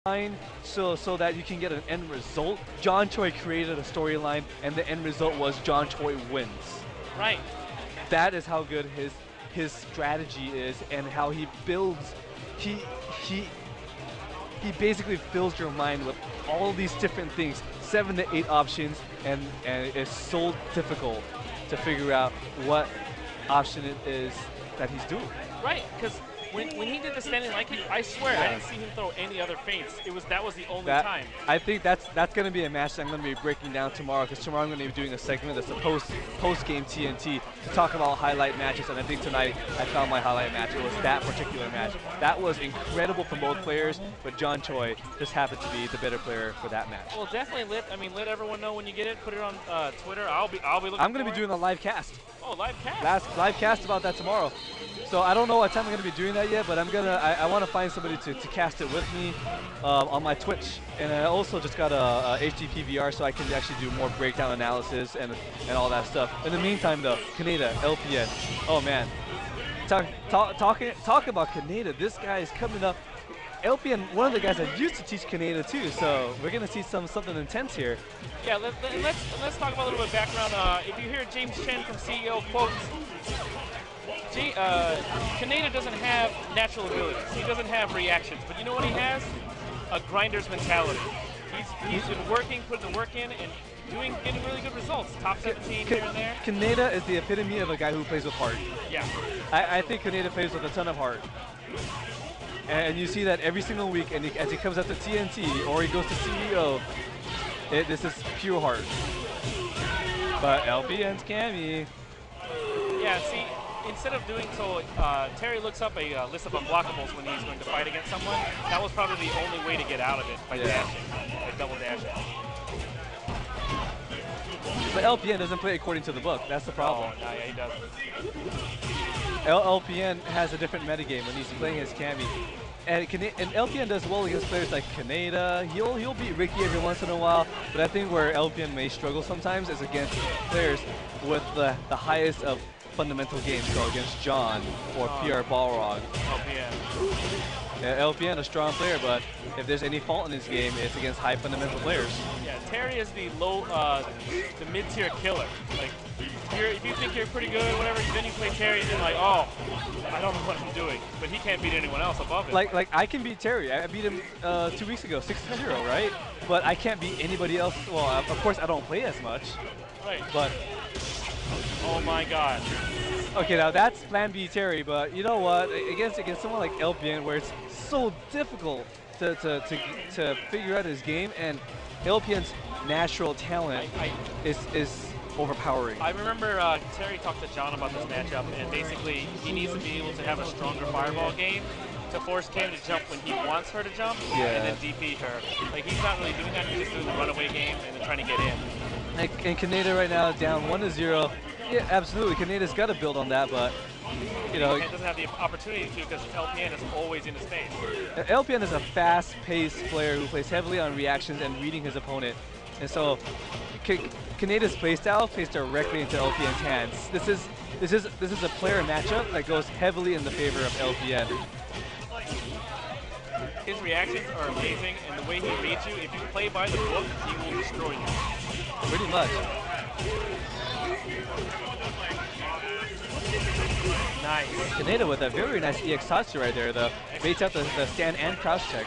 so that you can get an end result. John Choi created a storyline, and the end result was John Choi wins. Right. That is how good his strategy is, and how he builds. He basically fills your mind with all these different things, 7 to 8 options, and it's so difficult to figure out what option it is that he's doing. Right, because when he did the standing line kick, I swear I didn't see him throw any other feints. That was the only time. I think that's going to be a match that I'm going to be breaking down tomorrow, because tomorrow I'm going to be doing a segment that's a post-game TNT to talk about highlight matches, and I think tonight I found my highlight match. It was that particular match. That was incredible from both players, but John Choi just happened to be the better player for that match. Well, definitely let everyone know when you get it. Put it on Twitter. I'll be looking. I'm going to be doing a live cast. Oh, live cast. Live cast about that tomorrow. So I don't know what time I'm going to be doing that yet, but I want to find somebody to cast it with me on my Twitch. And I also just got a HD PVR, so I can actually do more breakdown analysis and all that stuff. In the meantime, though, Kineda, LPN. Oh man, talk about Kineda. This guy is coming up. LPN, one of the guys that used to teach Kineda too, so we're gonna see something intense here. Yeah, let's talk about a little bit of background. If you hear James Chen from CEO quotes, Kineda doesn't have natural abilities. He doesn't have reactions, but you know what he has? A grinder's mentality. He's been working, putting the work in, and getting really good results. Top 17 here and there. Kineda is the epitome of a guy who plays with heart. Yeah. I think Kineda plays with a ton of heart. And you see that every single week, and as he comes up to TNT or he goes to CEO, this is pure heart. But LPN's Cammy. Yeah, see, instead of doing so, Terry looks up a list of unblockables when he's going to fight against someone. That was probably the only way to get out of it, by dashing, by double dashing. But LPN doesn't play according to the book. That's the problem. Oh, no, yeah, he doesn't. LPN has a different metagame when he's playing his Cammy. And LPN does well against players like Kineda. He'll beat Ricky every once in a while, but I think where LPN may struggle sometimes is against players with the highest of fundamental games, so against John or PR Balrog. LPN. Yeah, LPN a strong player, but if there's any fault in his game, it's against high fundamental players. Yeah, Terry is the the mid-tier killer. Like, if you think you're pretty good, whatever, then you play Terry, and you're like, oh, I don't know what I'm doing. But he can't beat anyone else above him. Like I can beat Terry. I beat him 2 weeks ago, 6-0, right? But I can't beat anybody else. Well, of course I don't play as much. Right. But oh my God. Okay, now that's Plan B Terry, but you know what? Against someone like LPN, where it's so difficult to figure out his game, and LPN's natural talent is overpowering. I remember Terry talked to John about this matchup, and basically he needs to be able to have a stronger fireball game to force Cam to jump when he wants her to jump, and then DP her. Like, he's not really doing that. He's just doing the runaway game and then trying to get in. And Kineda right now down 1-0. Yeah, absolutely. Kineda's got to build on that, but you know, he doesn't have the opportunity to because LPN is always in his face. LPN is a fast-paced player who plays heavily on reactions and reading his opponent, and so Kineda's playstyle plays directly into LPN's hands. This is a player matchup that goes heavily in the favor of LPN. His reactions are amazing, and the way he reads you, if you play by the book, he will destroy you. Pretty much. Nice. Kineda with a very nice EX Tatsu right there, though. Baits out the stand and crouch check.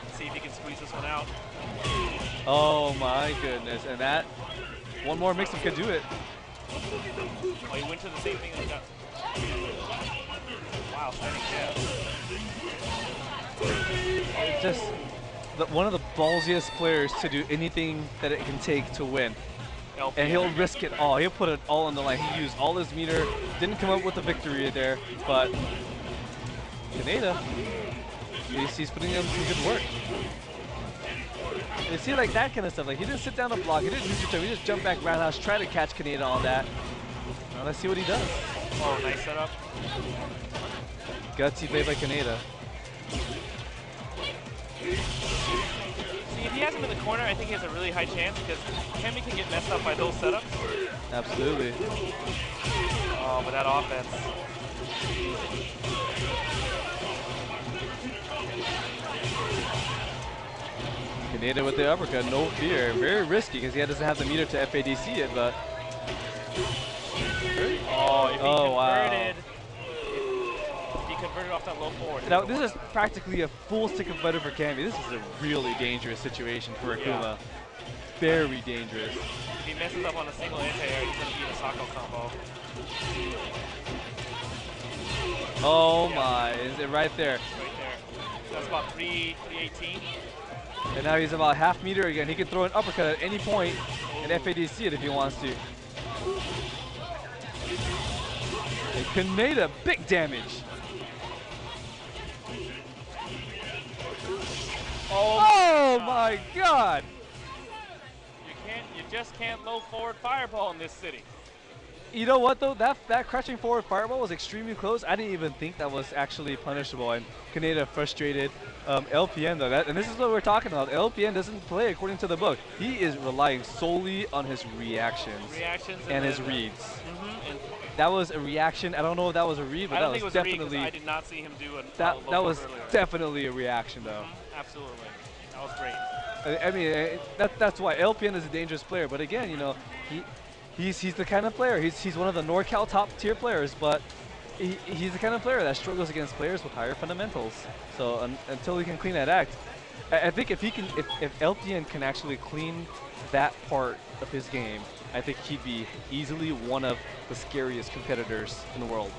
Let's see if he can squeeze this one out. Oh my goodness, and that one more mix-up could do it. Oh, he went to the same thing and got. Wow, standing jab. Just one of the ballsiest players to do anything that it can take to win. LPN. And he'll risk it all. He'll put it all on the line. He used all his meter, didn't come up with the victory there, but Kineda, he's putting in some good work. You see, like that kind of stuff. Like, he didn't sit down to block. He didn't use your time. He just jumped back roundhouse, try to catch Kineda on that. Now let's see what he does. Oh, nice setup. Gutsy play by Kineda. See, if he has him in the corner, I think he has a really high chance because Kemi can get messed up by those setups. Absolutely. Oh, but that offense. Kineda with the uppercut, no fear. Very risky because he doesn't have the meter to FADC it, but. Oh, if he converted, wow. if he converted off that low forward. Now, this is practically a full stick of butter for Cammy. This is a really dangerous situation for Akuma. Yeah. Very dangerous. If he messes up on a single anti-air, he's going to be a Sako combo. Oh my, is it right there? Right there. That's about 318. And now he's about half meter again. He can throw an uppercut at any point and FADC it if he wants to. And Kineda, big damage. Oh my god! You just can't low forward fireball in this city. You know what though? That crouching forward fireball was extremely close. I didn't even think that was actually punishable. And Kineda frustrated LPN though. And this is what we're talking about. LPN doesn't play according to the book. He is relying solely on his reactions and his reads. And that was a reaction. I don't know if that was a read, but that was definitely. I did not see him do it. That was definitely a reaction though. Absolutely, that was great. I mean, that's why LPN is a dangerous player. But again, you know, he's the kind of player. He's one of the NorCal top tier players, but he's the kind of player that struggles against players with higher fundamentals. So until he can clean that act, I think if LPN can actually clean that part of his game, I think he'd be easily one of the scariest competitors in the world.